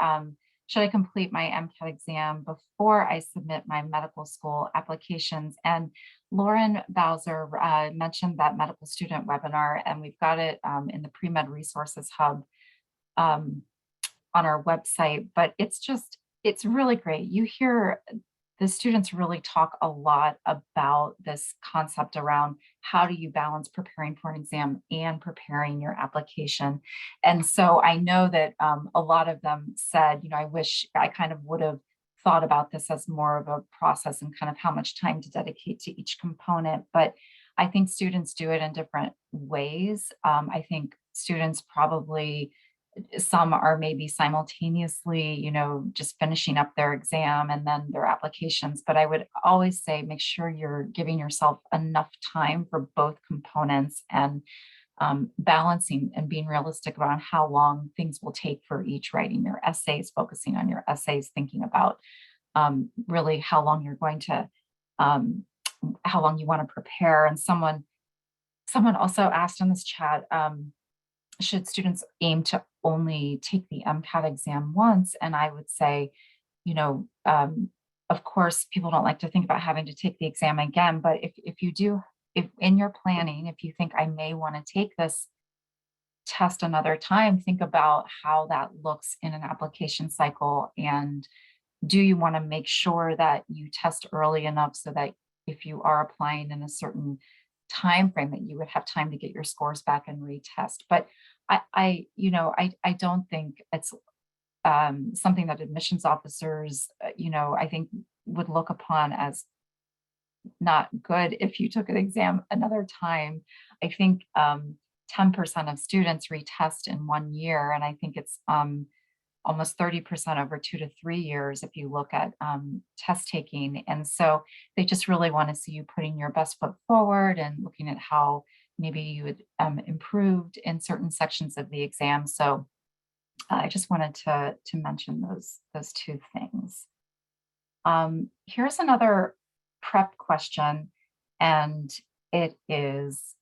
should I complete my MCAT exam before I submit my medical school applications? And Lauren Bowser mentioned that medical student webinar, and we've got it in the Pre-Med Resources Hub. on our website, but it's really great. You hear the students really talk a lot about this concept around how do you balance preparing for an exam and preparing your application. And so I know that a lot of them said, I wish I kind of would have thought about this as more of a process and kind of how much time to dedicate to each component. But I think students do it in different ways. I think students probably, some are maybe simultaneously, just finishing up their exam and then their applications. But I would always say, make sure you're giving yourself enough time for both components and balancing and being realistic about how long things will take for each, writing your essays, focusing on your essays, thinking about really how long you're going to, how long you want to prepare. And someone also asked in this chat, should students aim to only take the MCAT exam once? And I would say, of course, people don't like to think about having to take the exam again, but if you do, if in your planning, if you think I may want to take this test another time, think about how that looks in an application cycle. And do you want to make sure that you test early enough so that if you are applying in a certain time frame that you would have time to get your scores back and retest. But I don't think it's something that admissions officers, I think would look upon as not good if you took an exam another time. I think 10% of students retest in 1 year, and I think it's almost 30% over 2 to 3 years if you look at test taking. And so they just really want to see you putting your best foot forward and looking at how maybe you had improved in certain sections of the exam. So I just wanted to mention those two things. Here's another prep question, and it is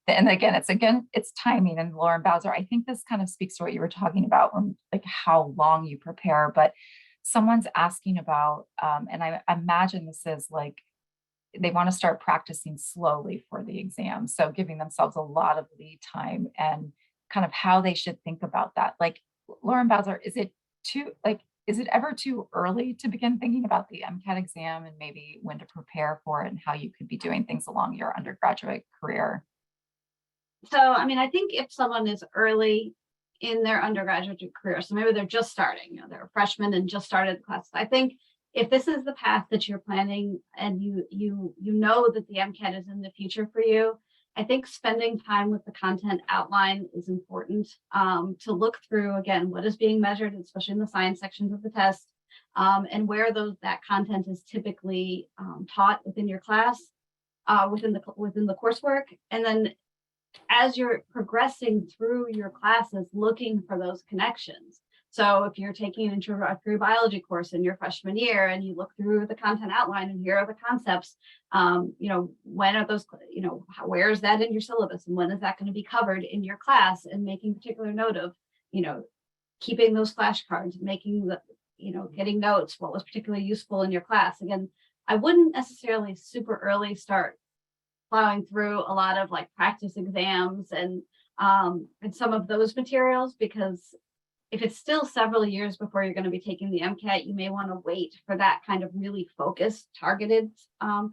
and again, it's timing. And Lauren Bowser, I think this kind of speaks to what you were talking about, when like how long you prepare. But someone's asking about, and I imagine this is like they want to start practicing slowly for the exam, so giving themselves a lot of lead time and kind of how they should think about that. Like, Lauren Bowser, is it ever too early to begin thinking about the MCAT exam and maybe when to prepare for it and how you could be doing things along your undergraduate career? So, I mean, I think if someone is early in their undergraduate career, so maybe they're just starting, they're a freshman and just started the class. I think if this is the path that you're planning and you know that the MCAT is in the future for you, I think spending time with the content outline is important, to look through, again, what is being measured, especially in the science sections of the test, and where that content is typically taught within your class, within the coursework. And then as you're progressing through your classes, looking for those connections. So if you're taking an introductory biology course in your freshman year and you look through the content outline and here are the concepts, when are those, where is that in your syllabus and when is that going to be covered in your class, and making particular note of, keeping those flashcards, making the, getting notes, what was particularly useful in your class. Again, I wouldn't necessarily super early start plowing through a lot of like practice exams and some of those materials, because if it's still several years before you're going to be taking the MCAT, you may want to wait for that kind of really focused, targeted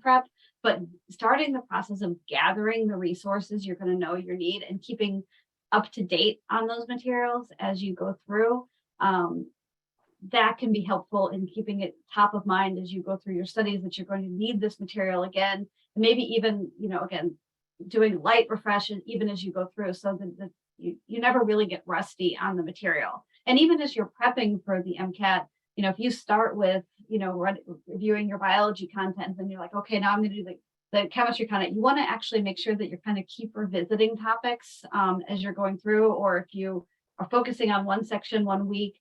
prep. But starting the process of gathering the resources you're going to know you need and keeping up to date on those materials as you go through, that can be helpful in keeping it top of mind as you go through your studies, that you're going to need this material again, and maybe even, again, doing light refreshes even as you go through, so that you never really get rusty on the material. And even as you're prepping for the MCAT, if you start with, reviewing your biology content, and you're like, okay, now I'm going to do the chemistry content, you want to actually make sure that you're kind of keep revisiting topics as you're going through. Or if you are focusing on one section 1 week,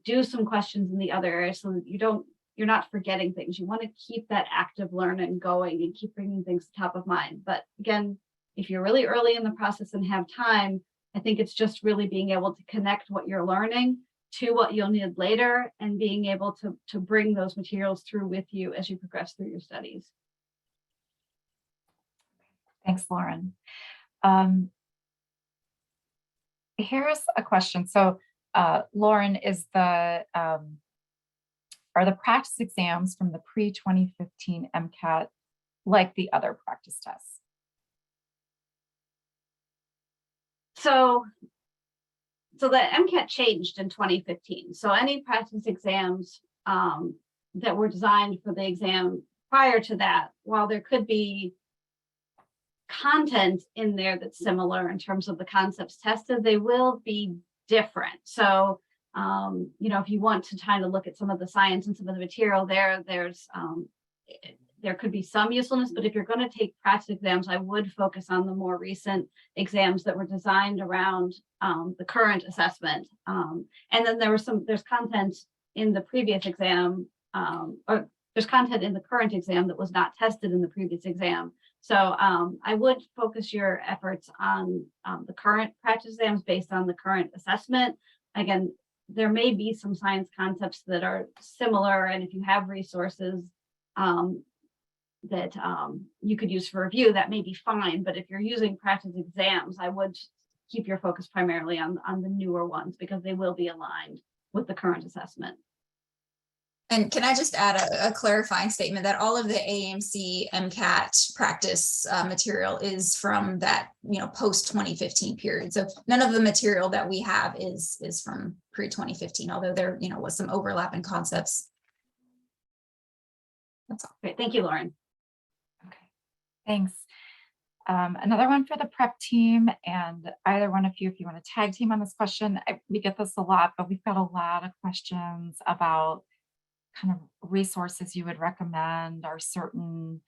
do some questions in the other area so that you're not forgetting things. You want to keep that active learning going and keep bringing things to top of mind. But again, if you're really early in the process and have time, I think it's just really being able to connect what you're learning to what you'll need later, and being able to bring those materials through with you as you progress through your studies. Thanks, Lauren. Here's a question. So, Lauren, are the practice exams from the pre-2015 MCAT like the other practice tests? So the MCAT changed in 2015. So any practice exams that were designed for the exam prior to that, while there could be content in there that's similar in terms of the concepts tested, they will be different. So, if you want to kind of look at some of the science and some of the material there could be some usefulness, but if you're going to take practice exams, I would focus on the more recent exams that were designed around the current assessment. And then there's content in the previous exam, or there's content in the current exam that was not tested in the previous exam. So I would focus your efforts on the current practice exams based on the current assessment. Again, there may be some science concepts that are similar, and if you have resources that you could use for review, that may be fine. But if you're using practice exams, I would keep your focus primarily on the newer ones because they will be aligned with the current assessment. And can I just add a clarifying statement that all of the AAMC MCAT practice material is from that, post 2015 period. So none of the material that we have is from pre 2015, although there, was some overlap in concepts. That's all. Great, thank you, Lauren. Okay, thanks. Another one for the prep team, and either one of you, if you want to tag team on this question. We get this a lot, but we've got a lot of questions about kind of resources you would recommend. Are certain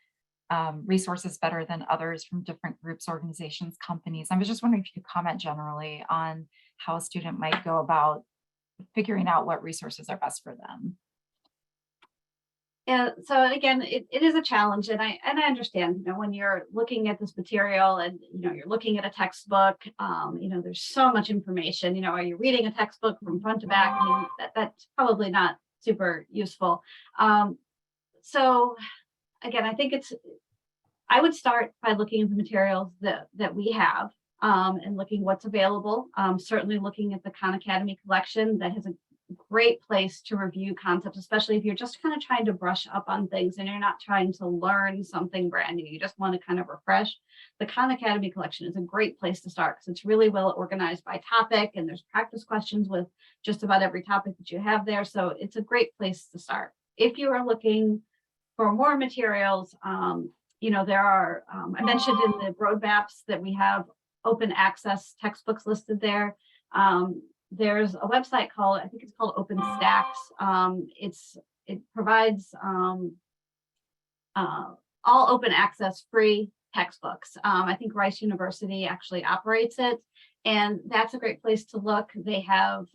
resources better than others from different groups, organizations, companies? I was just wondering if you could comment generally on how a student might go about figuring out what resources are best for them. Yeah, so again, it is a challenge, and I understand, when you're looking at this material and you're looking at a textbook, there's so much information. Are you reading a textbook from front to back? I mean, that's probably not super useful. So again, I think I would start by looking at the materials that we have and looking what's available. Certainly looking at the Khan Academy collection that has a great place to review concepts, especially if you're just kind of trying to brush up on things and you're not trying to learn something brand new. You just want to kind of refresh. The Khan Academy collection is a great place to start because it's really well organized by topic, and there's practice questions with just about every topic that you have there. So it's a great place to start. If you are looking for more materials, there are, I mentioned in the roadmaps that we have open access textbooks listed there. There's a website called, I think it's called OpenStax. It provides all open access free textbooks. I think Rice University actually operates it, and that's a great place to look. They have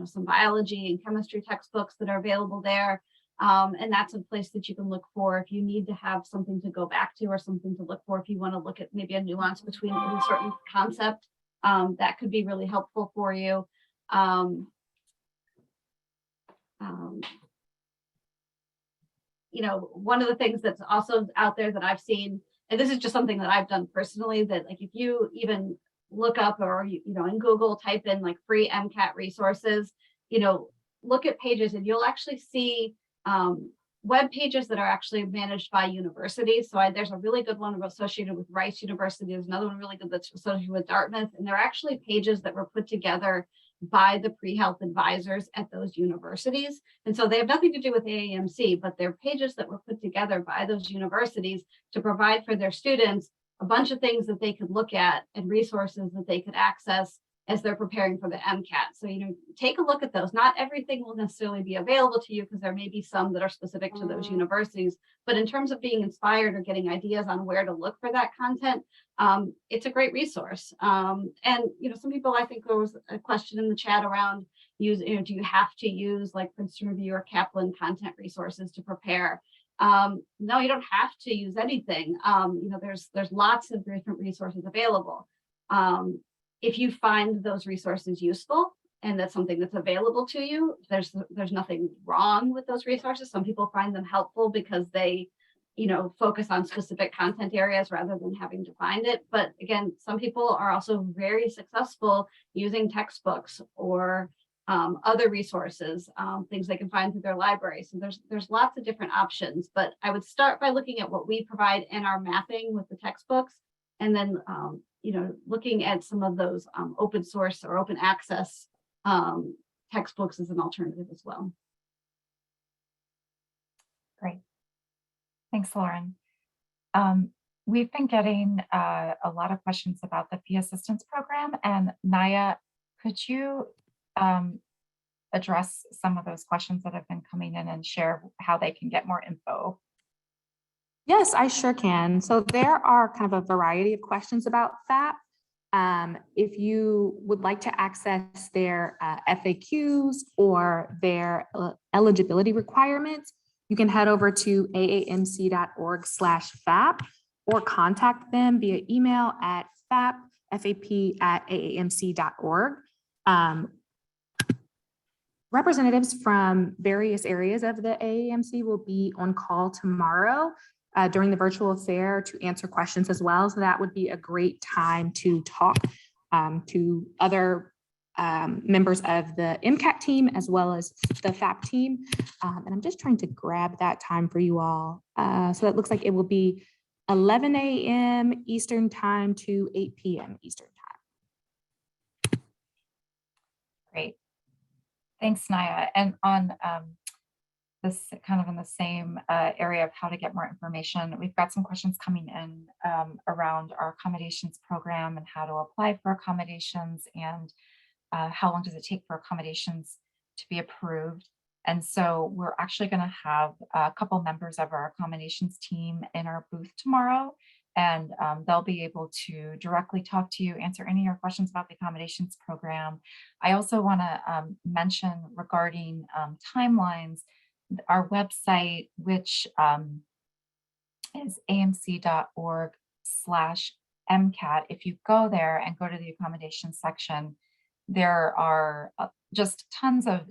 some biology and chemistry textbooks that are available there. And that's a place that you can look for if you need to have something to go back to or something to look for. If you want to look at maybe a nuance between a certain concept, that could be really helpful for you. One of the things that's also out there that I've seen, and this is just something that I've done personally, that like if you even look up or in Google type in like free MCAT resources, look at pages and you'll actually see web pages that are actually managed by universities. So there's a really good one associated with Rice University. There's another one really good that's associated with Dartmouth. And they're actually pages that were put together by the pre-health advisors at those universities. And so they have nothing to do with AAMC, but they're pages that were put together by those universities to provide for their students a bunch of things that they could look at and resources that they could access as they're preparing for the MCAT. So, take a look at those. Not everything will necessarily be available to you because there may be some that are specific to those universities, but in terms of being inspired or getting ideas on where to look for that content, it's a great resource. And, some people, I think there was a question in the chat around do you have to use like Princeton Review or Kaplan content resources to prepare? No, you don't have to use anything. There's lots of different resources available. If you find those resources useful and that's something that's available to you, there's nothing wrong with those resources. Some people find them helpful because they focus on specific content areas rather than having to find it. But again, some people are also very successful using textbooks or other resources, things they can find through their library. So there's lots of different options, but I would start by looking at what we provide in our mapping with the textbooks, and then looking at some of those open source or open access textbooks as an alternative as well. Great. Thanks, Lauren. We've been getting a lot of questions about the fee assistance program, and Naya, could you address some of those questions that have been coming in and share how they can get more info? Yes, I sure can. So there are kind of a variety of questions about FAP. If you would like to access their FAQs or their eligibility requirements, you can head over to aamc.org/FAP or contact them via email at fap@aamc.org. Representatives from various areas of the AAMC will be on call tomorrow during the virtual fair to answer questions as well. So that would be a great time to talk to other members of the MCAT team as well as the FAP team. And I'm just trying to grab that time for you all. So it looks like it will be 11 a.m. Eastern time to 8 p.m. Eastern time. Great. Thanks, Naya. And on this kind of in the same area of how to get more information, we've got some questions coming in around our accommodations program and how to apply for accommodations, and how long does it take for accommodations to be approved. And so we're actually going to have a couple members of our accommodations team in our booth tomorrow, and they'll be able to directly talk to you, answer any of your questions about the accommodations program. I also want to mention regarding timelines, our website, which is aamc.org/MCAT. If you go there and go to the accommodation section, there are just tons of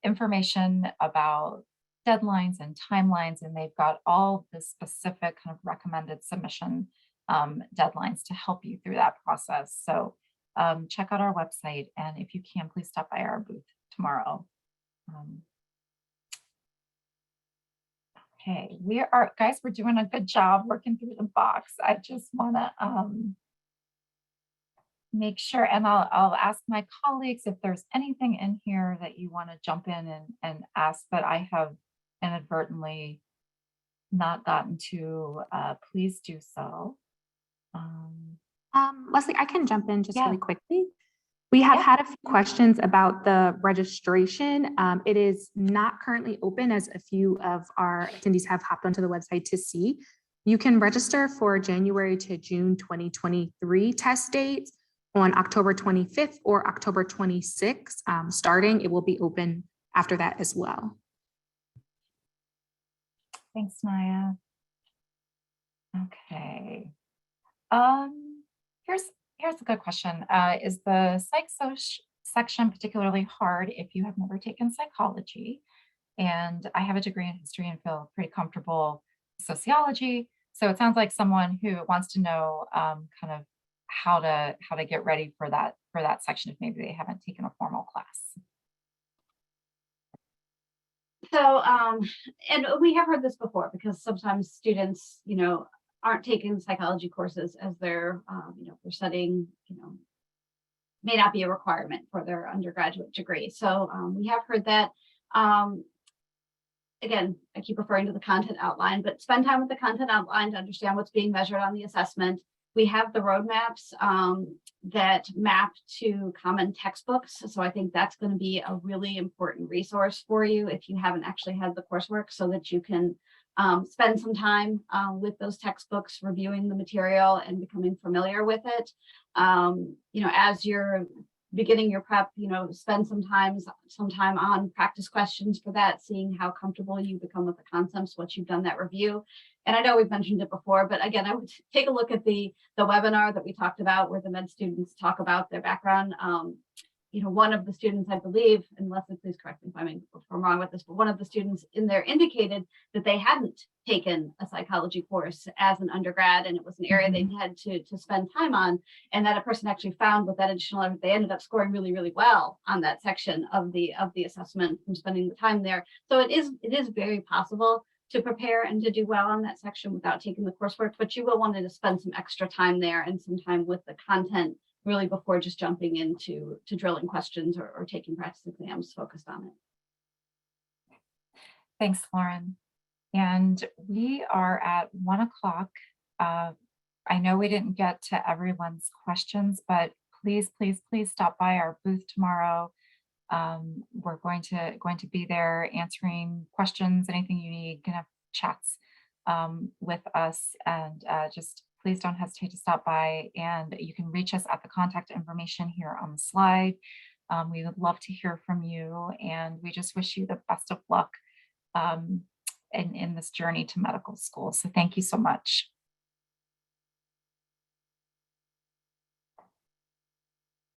information about deadlines and timelines, and they've got all the specific kind of recommended submission deadlines to help you through that process. So check out our website, and if you can, please stop by our booth tomorrow. Okay, guys, we're doing a good job working through the box. I just want to make sure, and I'll ask my colleagues if there's anything in here that you want to jump in and ask that I have inadvertently not gotten to. Please do so. Leslie, I can jump in just Yeah. really quickly. We have Yeah. had a few questions about the registration. It is not currently open, as a few of our attendees have hopped onto the website to see. You can register for January to June 2023 test dates on October 25th or October 26th. Starting, it will be open after that as well. Thanks, Naya. Okay. Here's a good question. Is the psych section particularly hard if you have never taken psychology? And I have a degree in history and feel pretty comfortable with sociology. So it sounds like someone who wants to know kind of how to get ready for that section if maybe they haven't taken a formal class. So, and we have heard this before, because sometimes students, aren't taking psychology courses as they're, they're studying, may not be a requirement for their undergraduate degree. So we have heard that. Again, I keep referring to the content outline, but spend time with the content outline to understand what's being measured on the assessment. We have the roadmaps that map to common textbooks. So I think that's going to be a really important resource for you if you haven't actually had the coursework, so that you can spend some time with those textbooks, reviewing the material and becoming familiar with it. As you're beginning your prep, spend some time on practice questions for that, seeing how comfortable you become with the concepts once you've done that review. And I know we've mentioned it before, but again, I would take a look at the webinar that we talked about, where the med students talk about their background. one of the students, I believe, and Leslie, please correct me if I'm wrong with this, but one of the students in there indicated that they hadn't taken a psychology course as an undergrad, and it was an area they had to spend time on, and that a person actually found with that additional effort, they ended up scoring really, really well on that section of the assessment from spending the time there. So it is very possible to prepare and to do well on that section without taking the coursework, but you will want to spend some extra time there and some time with the content really before just jumping into drilling questions or taking practice exams focused on it. Thanks, Lauren. And we are at 1 o'clock. I know we didn't get to everyone's questions, but please, please, please stop by our booth tomorrow. We're going to be there answering questions, anything you need, gonna have chats with us, and just please don't hesitate to stop by, and you can reach us at the contact information here on the slide. We would love to hear from you, and we just wish you the best of luck in this journey to medical school. So thank you so much.